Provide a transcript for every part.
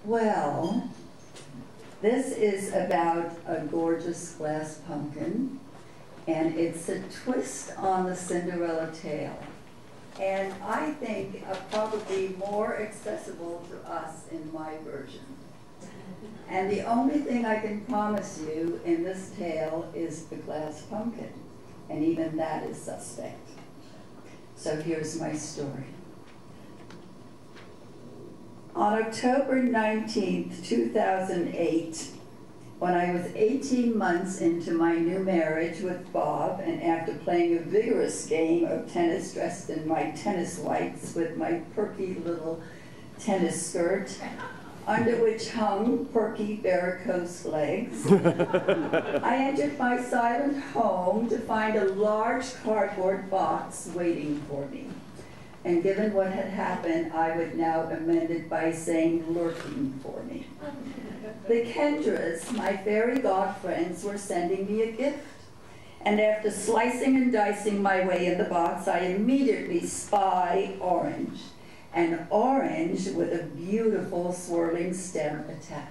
Well, this is about a gorgeous glass pumpkin, and it's a twist on the Cinderella tale. And I think probably more accessible to us in my version. And the only thing I can promise you in this tale is the glass pumpkin, and even that is suspect. So here's my story. On October 19th, 2008, when I was 18 months into my new marriage with Bob, and after playing a vigorous game of tennis dressed in my tennis whites with my perky little tennis skirt, under which hung perky varicose legs, I entered my silent home to find a large cardboard box waiting for me. And given what had happened, I would now amend it by saying lurking for me. The Kendras, my fairy god friends, were sending me a gift. And after slicing and dicing my way in the box, I immediately spy orange. An orange with a beautiful swirling stem attached.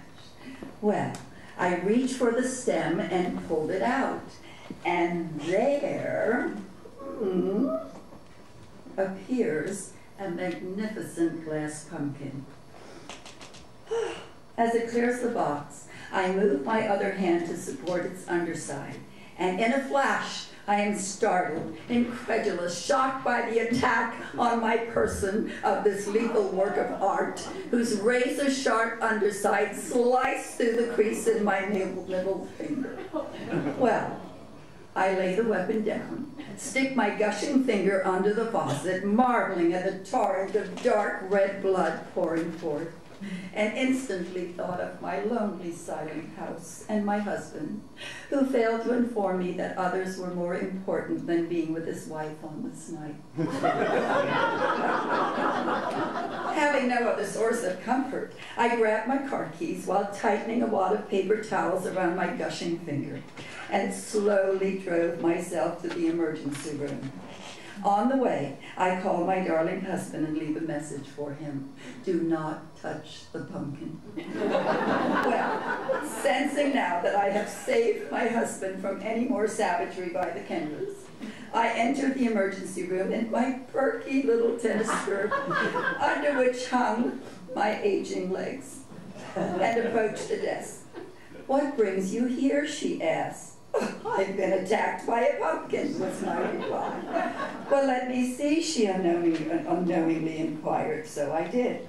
Well, I reached for the stem and pulled it out. And there appears a magnificent glass pumpkin. As it clears the box, I move my other hand to support its underside, and in a flash, I am startled, incredulous, shocked by the attack on my person of this lethal work of art, whose razor-sharp underside sliced through the crease in my middle finger. Well, I lay the weapon down, stick my gushing finger under the faucet, marveling at the torrent of dark red blood pouring forth, and instantly thought of my lonely silent house and my husband, who failed to inform me that others were more important than being with his wife on this night. Having no other source of comfort, I grabbed my car keys while tightening a wad of paper towels around my gushing finger, and slowly drove myself to the emergency room. On the way, I call my darling husband and leave a message for him. Do not touch the pumpkin. Well, sensing now that I have saved my husband from any more savagery by the Kendras, I enter the emergency room in my perky little tennis skirt, under which hung my aging legs, and approach the desk. "What brings you here?" she asked. "I've been attacked by a pumpkin," was my reply. "Well, let me see," she unknowingly inquired, so I did.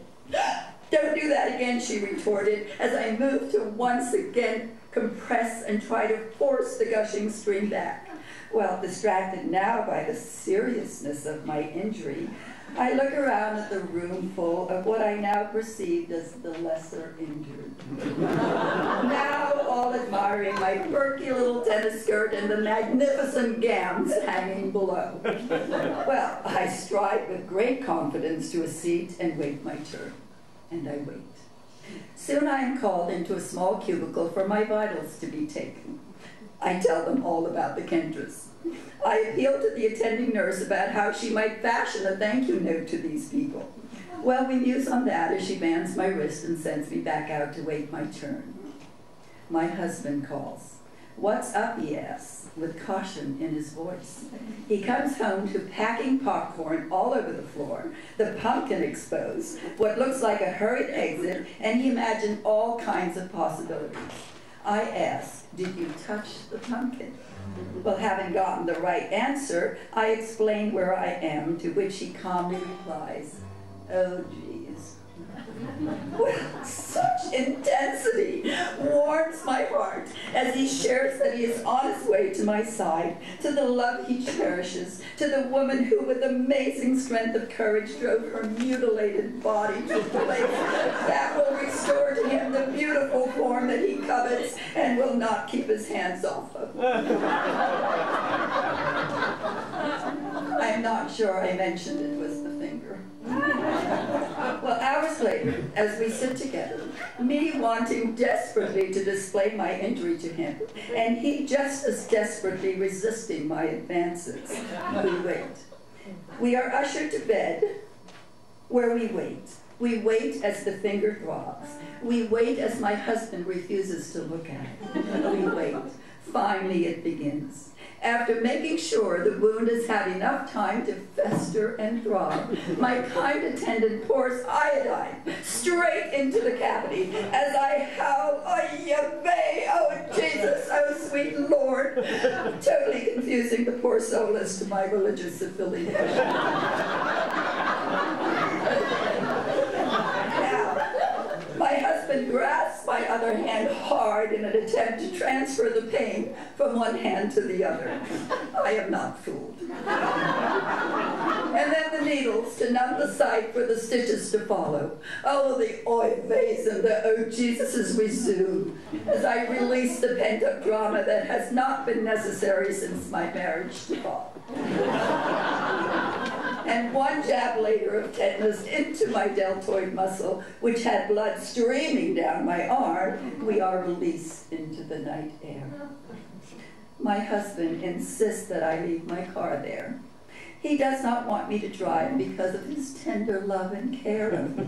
"Don't do that again," she retorted, as I moved to once again compress and try to force the gushing stream back. Well, distracted now by the seriousness of my injury, I look around at the room full of what I now perceived as the lesser injured. Now all admiring my perky little tennis skirt and the magnificent gowns hanging below. Well, I stride with great confidence to a seat and wait my turn. And I wait. Soon I am called into a small cubicle for my vitals to be taken. I tell them all about the Kendras. I appeal to the attending nurse about how she might fashion a thank you note to these people. Well, we muse on that as she bands my wrist and sends me back out to wait my turn. My husband calls. "What's up?" he asks, with caution in his voice. He comes home to packing popcorn all over the floor, the pumpkin exposed, what looks like a hurried exit, and he imagined all kinds of possibilities. I ask, "Did you touch the pumpkin?" Well, having gotten the right answer, I explain where I am, to which he calmly replies, "Oh, geez." Well, such intensity warms my heart as he shares that he is on his way to my side, to the love he cherishes, to the woman who with amazing strength of courage drove her mutilated body to a place that will restore to him the beautiful form that he covets and will not keep his hands off of. I'm not sure I mentioned it was the finger. Well, hours later, as we sit together, me wanting desperately to display my injury to him, and he just as desperately resisting my advances, we wait. We are ushered to bed, where we wait. We wait as the finger throbs. We wait as my husband refuses to look at it. We wait. Finally, it begins. After making sure the wound has had enough time to fester and throb, my kind attendant pours iodine straight into the cavity as I howl, "Oh, Yahweh, oh, Jesus, oh, sweet Lord," totally confusing the poor soul as to my religious affiliation. My husband grasps my other hand hard in an attempt to transfer the pain from one hand to the other. I am not fooled. And then the needles to numb the site for the stitches to follow. Oh, the oy veys and the oh Jesuses resume as I release the pent-up drama that has not been necessary since my marriage to Bob. And one jab later of tetanus into my deltoid muscle, which had blood streaming down my arm, we are released into the night air. My husband insists that I leave my car there. He does not want me to drive because of his tender love and care of me.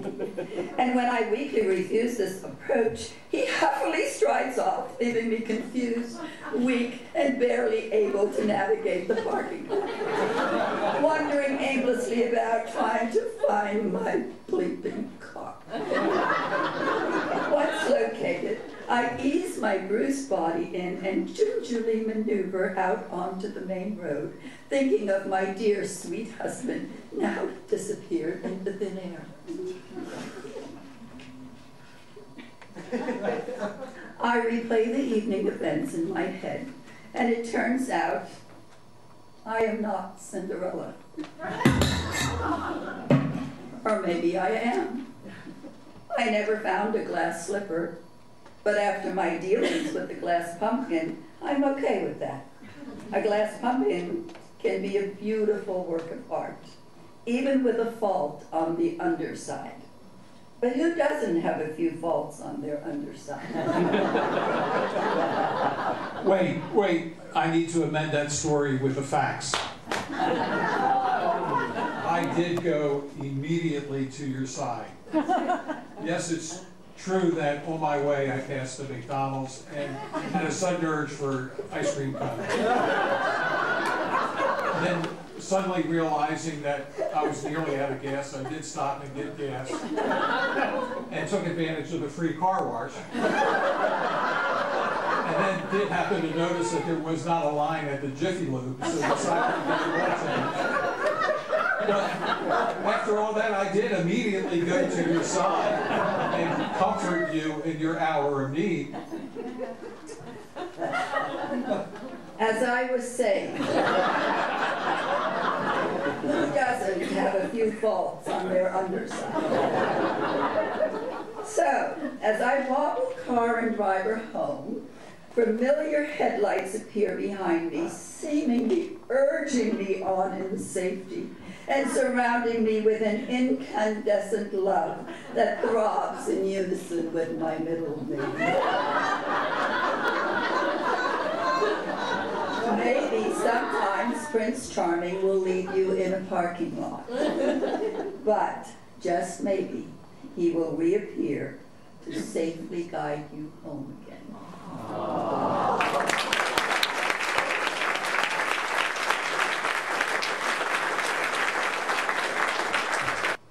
And when I weakly refuse this approach, he happily strides off, leaving me confused, weak, and barely able to navigate the parking lot, wandering aimlessly about trying to find my bleeping car. Once located, I ease my bruised body in and gingerly maneuver out onto the main road, thinking of my dear, sweet husband, now disappeared into thin air. I replay the evening events in my head, and it turns out I am not Cinderella. Or maybe I am. I never found a glass slipper, but after my dealings with the glass pumpkin, I'm okay with that. A glass pumpkin can be a beautiful work of art, even with a fault on the underside. But who doesn't have a few faults on their underside? Wait, I need to amend that story with the facts. I did go immediately to your side. Yes, it's true that on my way I passed the McDonald's and had a sudden urge for ice cream cone. Then suddenly realizing that I was nearly out of gas, I did stop and get gas and took advantage of the free car wash. And then did happen to notice that there was not a line at the Jiffy Lube, so decided to get a water change. But after all that, I did immediately go to your side and comfort you in your hour of need. As I was saying, who doesn't have a few faults on their underside? So, as I wobble car and driver home, familiar headlights appear behind me, seemingly urging me on in safety, and surrounding me with an incandescent love that throbs in unison with my middle name. Maybe sometimes Prince Charming will leave you in a parking lot, but just maybe he will reappear to safely guide you home again.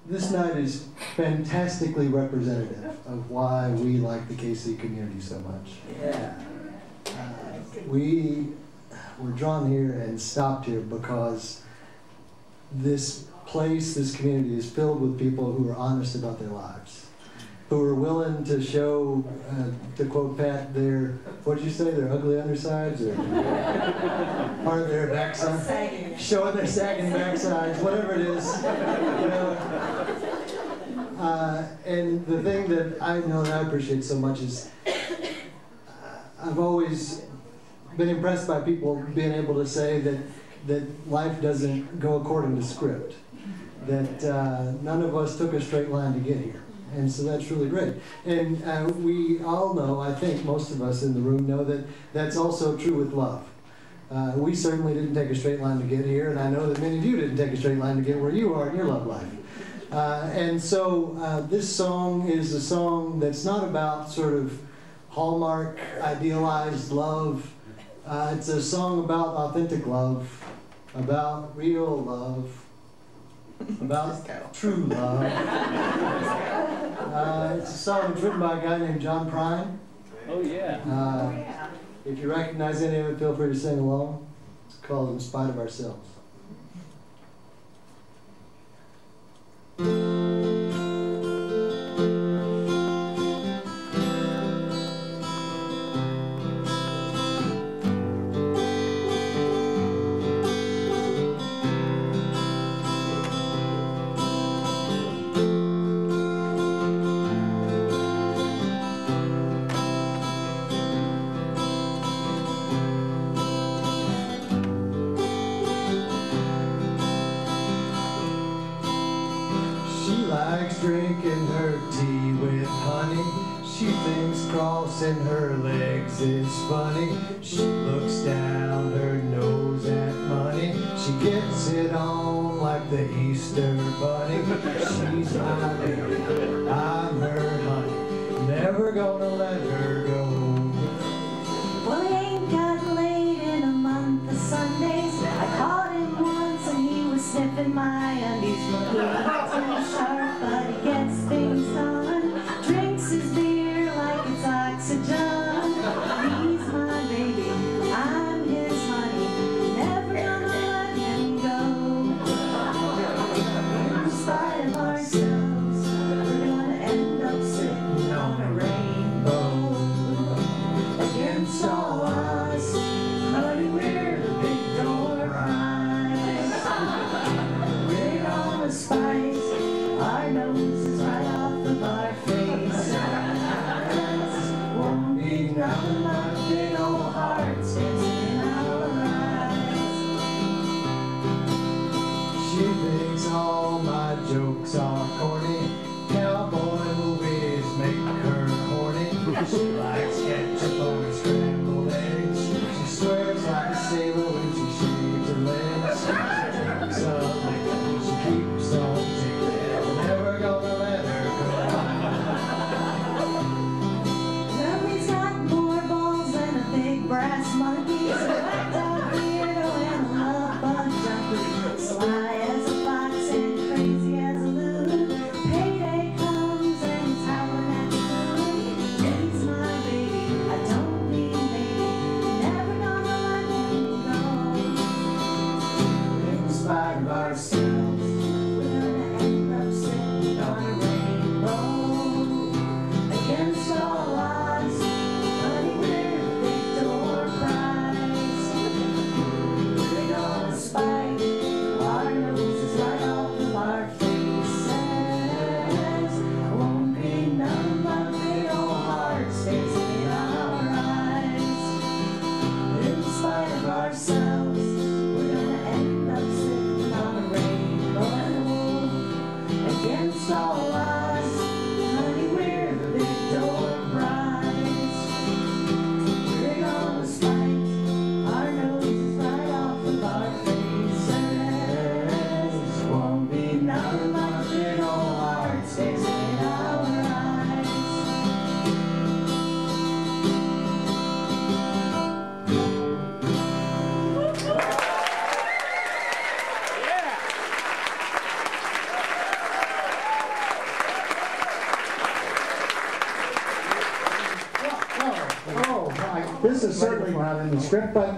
This night is fantastically representative of why we like the KC community so much. Yeah. We were drawn here and stopped here because this place, this community is filled with people who are honest about their lives, who are willing to show, to quote Pat, their, what did you say, their ugly undersides, or part of their backside, showing their sagging backsides, whatever it is, you know. And the thing that I know that I appreciate so much is I've always been impressed by people being able to say that life doesn't go according to script, that none of us took a straight line to get here. And so that's really great. And we all know, I think most of us in the room know that that's also true with love. We certainly didn't take a straight line to get here, and I know that many of you didn't take a straight line to get where you are in your love life. And so this song is a song that's not about sort of Hallmark idealized love. It's a song about authentic love, about real love, about true love. It's a song that's written by a guy named John Prine. Oh, yeah. If you recognize any of it, feel free to sing along. It's called In Spite of Ourselves. Drinking her tea with honey. She thinks crossing her legs is funny. She looks down her nose at money. She gets it on like the Easter bunny. She's my baby, I'm her honey. Never gonna let her go. Well, he ain't got laid in a month of Sundays. I caught him once and he was sniffing my undies. He's too sharp, but he gets things done. Drinks his beer like it's oxygen. He's my baby, I'm his honey. Never gonna let him go. In spite of ourselves, we're gonna end up sitting on a rainbow. Against all odds, honey, we're the big door prize. We're on the spice, our nose is right off of our faces. Won't be nothing but big old hearts dancing in our eyes. She thinks all my jokes are corny. Cowboy movies make her horny. She likes ketchup on her scrambled eggs. She swears like a sailor when she shaves her legs. She drinks up liquor, she keeps on ticking. Never gonna let her Well, he's got more balls than a big brass monkey. He's a black dog weirdo and a love bug junkie. Sly as a fox and crazy as a loon. Payday comes and he's howling at the moon. He's my baby, I don't mean baby. Never gonna let him go. In spite of ourselves, We're gonna end up sitting on a rainbow. Against all odds, honey, we're the big door prize. We're gonna spike our noses right off of our faces. Won't be none but big old hearts dancing in our eyes. In spite of ourselves, we're gonna end up sitting on a rainbow. Against all odds, honey, we're the big door prize. We're gonna spike our noses right off of our faces. Won't be nothing but big old hearts dancing in our eyes. This is certainly not in the script, but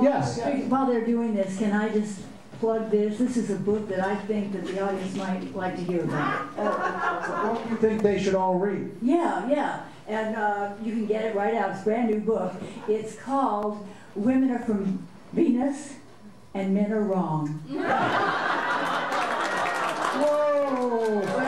yes. While they're doing this, can I just plug this? This is a book that I think that the audience might like to hear about. What do you think they should all read? Yeah. And you can get it right out. It's a brand new book. It's called Women Are From Venus and Men Are Wrong. Whoa!